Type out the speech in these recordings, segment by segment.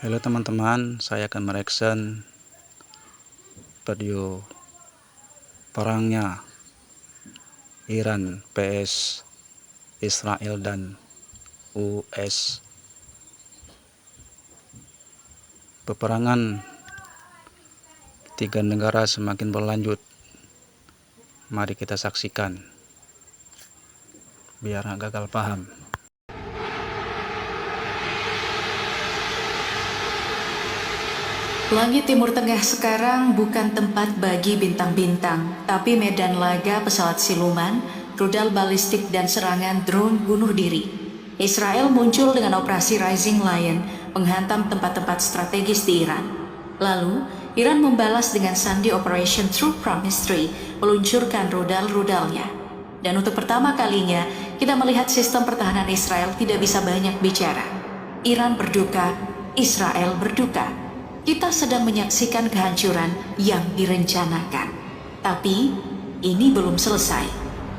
Halo teman-teman, saya akan mereaction video perangnya Iran vs Israel dan US. Peperangan tiga negara semakin berlanjut. Mari kita saksikan biar nggak gagal paham. Langit Timur Tengah sekarang bukan tempat bagi bintang-bintang, tapi medan laga pesawat siluman, rudal balistik dan serangan drone bunuh diri. Israel muncul dengan operasi Rising Lion menghantam tempat-tempat strategis di Iran. Lalu, Iran membalas dengan sandi Operation True Promise 3 meluncurkan rudal-rudalnya. Dan untuk pertama kalinya, kita melihat sistem pertahanan Israel tidak bisa banyak bicara. Iran berduka, Israel berduka. Kita sedang menyaksikan kehancuran yang direncanakan. Tapi, ini belum selesai.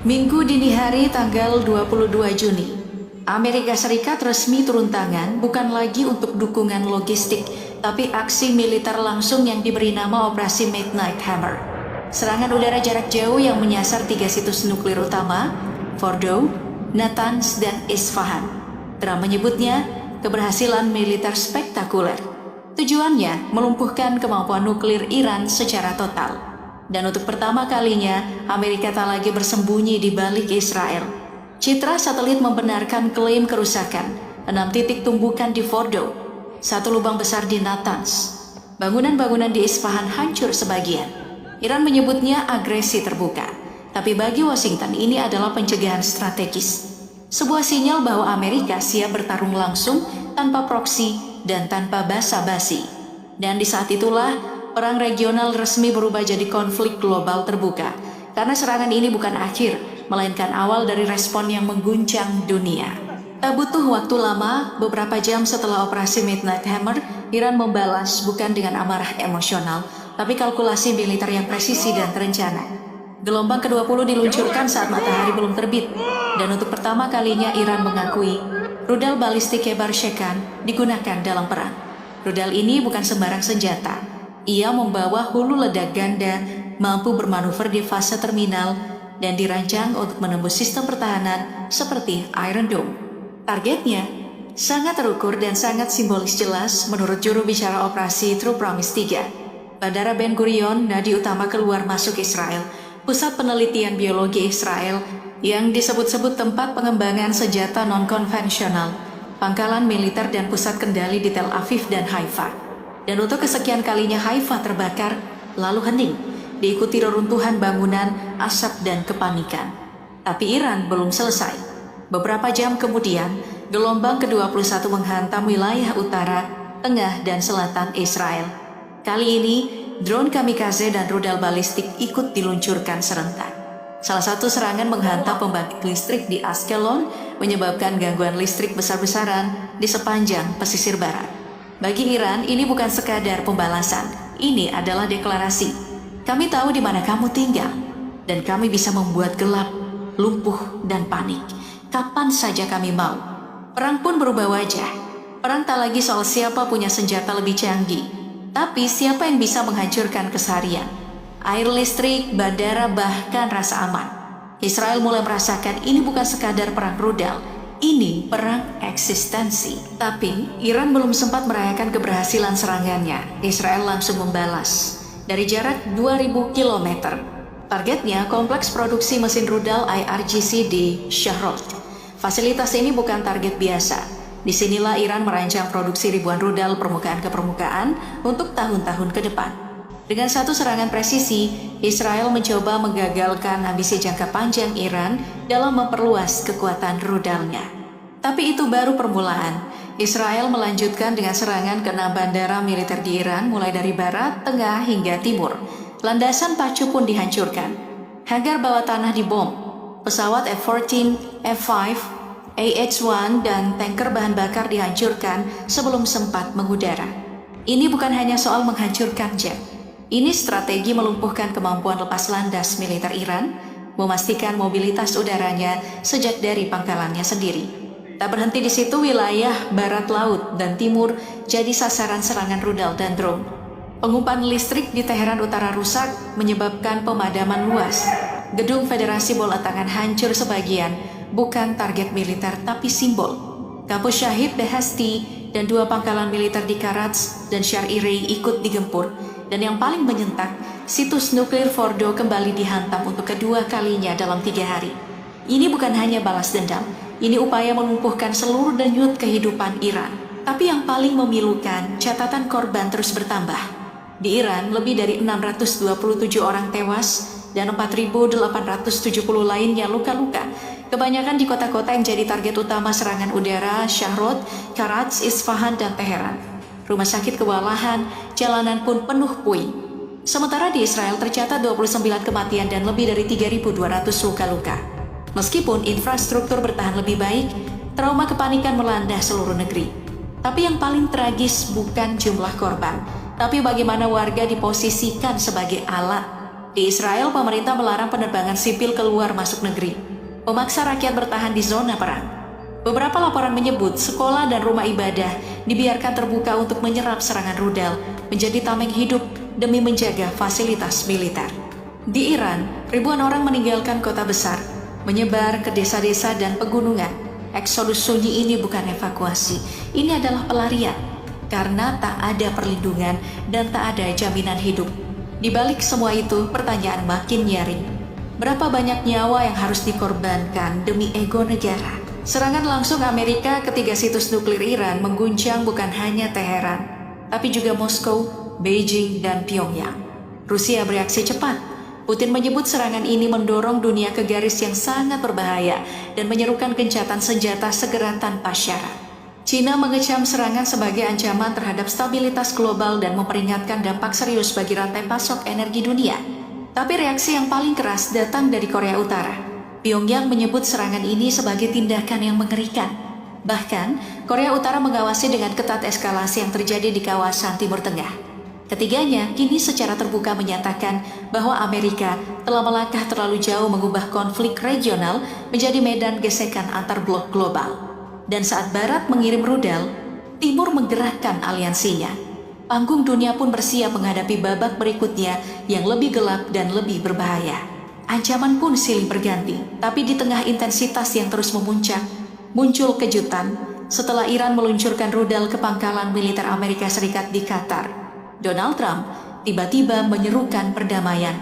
Minggu dini hari tanggal 22 Juni, Amerika Serikat resmi turun tangan bukan lagi untuk dukungan logistik, tapi aksi militer langsung yang diberi nama Operasi Midnight Hammer. Serangan udara jarak jauh yang menyasar 3 situs nuklir utama, Fordow, Natanz, dan Isfahan. Trump menyebutnya keberhasilan militer spektakuler. Tujuannya melumpuhkan kemampuan nuklir Iran secara total. Dan untuk pertama kalinya, Amerika tak lagi bersembunyi di balik Israel. Citra satelit membenarkan klaim kerusakan, 6 titik tumbukan di Fordow, 1 lubang besar di Natanz. Bangunan-bangunan di Isfahan hancur sebagian. Iran menyebutnya agresi terbuka. Tapi bagi Washington ini adalah pencegahan strategis. Sebuah sinyal bahwa Amerika siap bertarung langsung tanpa proksi dan tanpa basa-basi. Dan di saat itulah, perang regional resmi berubah jadi konflik global terbuka. Karena serangan ini bukan akhir, melainkan awal dari respon yang mengguncang dunia. Tak butuh waktu lama, beberapa jam setelah operasi Midnight Hammer, Iran membalas bukan dengan amarah emosional, tapi kalkulasi militer yang presisi dan terencana. Gelombang ke-20 diluncurkan saat matahari belum terbit, dan untuk pertama kalinya Iran mengakui rudal balistik Kebar Shekan digunakan dalam perang. Rudal ini bukan sembarang senjata. Ia membawa hulu ledak ganda, mampu bermanuver di fase terminal, dan dirancang untuk menembus sistem pertahanan seperti Iron Dome. Targetnya sangat terukur dan sangat simbolis jelas menurut juru bicara operasi True Promise 3. Bandara Ben Gurion, nadi utama keluar masuk Israel, pusat penelitian biologi Israel, yang disebut-sebut tempat pengembangan senjata non-konvensional, pangkalan militer dan pusat kendali di Tel Aviv dan Haifa. Dan untuk kesekian kalinya Haifa terbakar, lalu hening, diikuti reruntuhan bangunan, asap dan kepanikan. Tapi Iran belum selesai. Beberapa jam kemudian, gelombang ke-21 menghantam wilayah utara, tengah dan selatan Israel. Kali ini, drone kamikaze dan rudal balistik ikut diluncurkan serentak. Salah satu serangan menghantam pembangkit listrik di Ashkelon, menyebabkan gangguan listrik besar-besaran di sepanjang pesisir barat. Bagi Iran, ini bukan sekadar pembalasan, ini adalah deklarasi. Kami tahu di mana kamu tinggal, dan kami bisa membuat gelap, lumpuh, dan panik kapan saja kami mau. Perang pun berubah wajah. Perang tak lagi soal siapa punya senjata lebih canggih, tapi siapa yang bisa menghancurkan keseharian. Air listrik, bandara, bahkan rasa aman. Israel mulai merasakan ini bukan sekadar perang rudal, ini perang eksistensi. Tapi Iran belum sempat merayakan keberhasilan serangannya. Israel langsung membalas dari jarak 2000 km. Targetnya kompleks produksi mesin rudal IRGC di Shahrot. Fasilitas ini bukan target biasa. Disinilah Iran merancang produksi ribuan rudal permukaan ke permukaan untuk tahun-tahun ke depan. Dengan satu serangan presisi, Israel mencoba menggagalkan ambisi jangka panjang Iran dalam memperluas kekuatan rudalnya. Tapi itu baru permulaan. Israel melanjutkan dengan serangan ke 6 bandara militer di Iran mulai dari barat, tengah, hingga timur. Landasan pacu pun dihancurkan. Hangar bawah tanah dibom. Pesawat F-14, F-5, AH-1, dan tanker bahan bakar dihancurkan sebelum sempat mengudara. Ini bukan hanya soal menghancurkan jet. Ini strategi melumpuhkan kemampuan lepas landas militer Iran, memastikan mobilitas udaranya sejak dari pangkalannya sendiri. Tak berhenti di situ, wilayah barat laut dan timur jadi sasaran serangan rudal dan drone. Pengumpan listrik di Teheran Utara rusak menyebabkan pemadaman luas. Gedung Federasi Bola Tangan hancur sebagian, bukan target militer tapi simbol. Kampus Syahid Beheshti dan 2 pangkalan militer di Karats dan Shar-e-Rey ikut digempur. Dan yang paling menyentak, situs nuklir Fordo kembali dihantam untuk kedua kalinya dalam 3 hari. Ini bukan hanya balas dendam, ini upaya melumpuhkan seluruh denyut kehidupan Iran. Tapi yang paling memilukan, catatan korban terus bertambah. Di Iran, lebih dari 627 orang tewas dan 4.870 lainnya luka-luka. Kebanyakan di kota-kota yang jadi target utama serangan udara, Shahrod, Karats, Isfahan, dan Teheran. Rumah sakit kewalahan, jalanan pun penuh puing. Sementara di Israel tercatat 29 kematian dan lebih dari 3.200 luka-luka. Meskipun infrastruktur bertahan lebih baik, trauma kepanikan melanda seluruh negeri. Tapi yang paling tragis bukan jumlah korban, tapi bagaimana warga diposisikan sebagai alat. Di Israel, pemerintah melarang penerbangan sipil keluar masuk negeri, memaksa rakyat bertahan di zona perang. Beberapa laporan menyebut sekolah dan rumah ibadah dibiarkan terbuka untuk menyerap serangan rudal, menjadi tameng hidup demi menjaga fasilitas militer. Di Iran, ribuan orang meninggalkan kota besar, menyebar ke desa-desa dan pegunungan. Eksodus sunyi ini bukan evakuasi, ini adalah pelarian. Karena tak ada perlindungan dan tak ada jaminan hidup. Di balik semua itu, pertanyaan makin nyaring. Berapa banyak nyawa yang harus dikorbankan demi ego negara? Serangan langsung Amerika ke 3 situs nuklir Iran mengguncang bukan hanya Teheran, tapi juga Moskow, Beijing, dan Pyongyang. Rusia bereaksi cepat. Putin menyebut serangan ini mendorong dunia ke garis yang sangat berbahaya dan menyerukan gencatan senjata segera tanpa syarat. China mengecam serangan sebagai ancaman terhadap stabilitas global dan memperingatkan dampak serius bagi rantai pasok energi dunia. Tapi reaksi yang paling keras datang dari Korea Utara. Pyongyang menyebut serangan ini sebagai tindakan yang mengerikan. Bahkan, Korea Utara mengawasi dengan ketat eskalasi yang terjadi di kawasan Timur Tengah. Ketiganya kini secara terbuka menyatakan bahwa Amerika telah melangkah terlalu jauh mengubah konflik regional menjadi medan gesekan antar blok global. Dan saat Barat mengirim rudal, Timur menggerakkan aliansinya. Panggung dunia pun bersiap menghadapi babak berikutnya yang lebih gelap dan lebih berbahaya. Ancaman pun silih berganti, tapi di tengah intensitas yang terus memuncak, muncul kejutan setelah Iran meluncurkan rudal ke pangkalan militer Amerika Serikat di Qatar. Donald Trump tiba-tiba menyerukan perdamaian.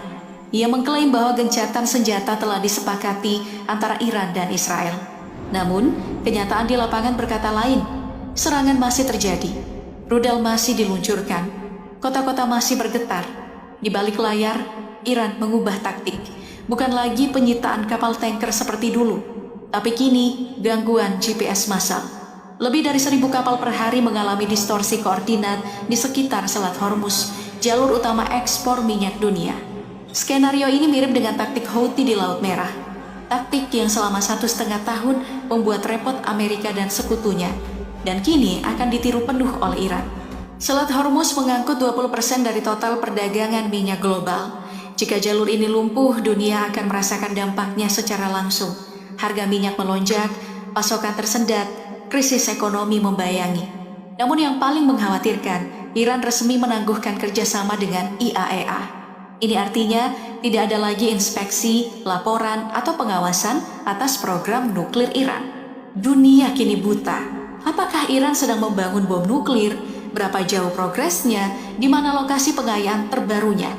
Ia mengklaim bahwa gencatan senjata telah disepakati antara Iran dan Israel. Namun, kenyataan di lapangan berkata lain. Serangan masih terjadi. Rudal masih diluncurkan. Kota-kota masih bergetar. Di balik layar, Iran mengubah taktik. Bukan lagi penyitaan kapal tanker seperti dulu, tapi kini gangguan GPS massal. Lebih dari 1.000 kapal per hari mengalami distorsi koordinat di sekitar Selat Hormuz, jalur utama ekspor minyak dunia. Skenario ini mirip dengan taktik Houthi di Laut Merah. Taktik yang selama 1,5 tahun membuat repot Amerika dan sekutunya, dan kini akan ditiru penuh oleh Iran. Selat Hormuz mengangkut 20% dari total perdagangan minyak global. Jika jalur ini lumpuh, dunia akan merasakan dampaknya secara langsung. Harga minyak melonjak, pasokan tersendat, krisis ekonomi membayangi. Namun yang paling mengkhawatirkan, Iran resmi menangguhkan kerjasama dengan IAEA. Ini artinya tidak ada lagi inspeksi, laporan, atau pengawasan atas program nuklir Iran. Dunia kini buta. Apakah Iran sedang membangun bom nuklir? Berapa jauh progresnya? Di mana lokasi pengayaan terbarunya?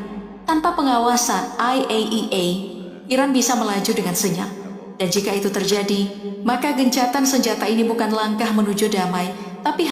Tanpa pengawasan IAEA, Iran bisa melaju dengan senyap. Dan jika itu terjadi, maka gencatan senjata ini bukan langkah menuju damai, tapi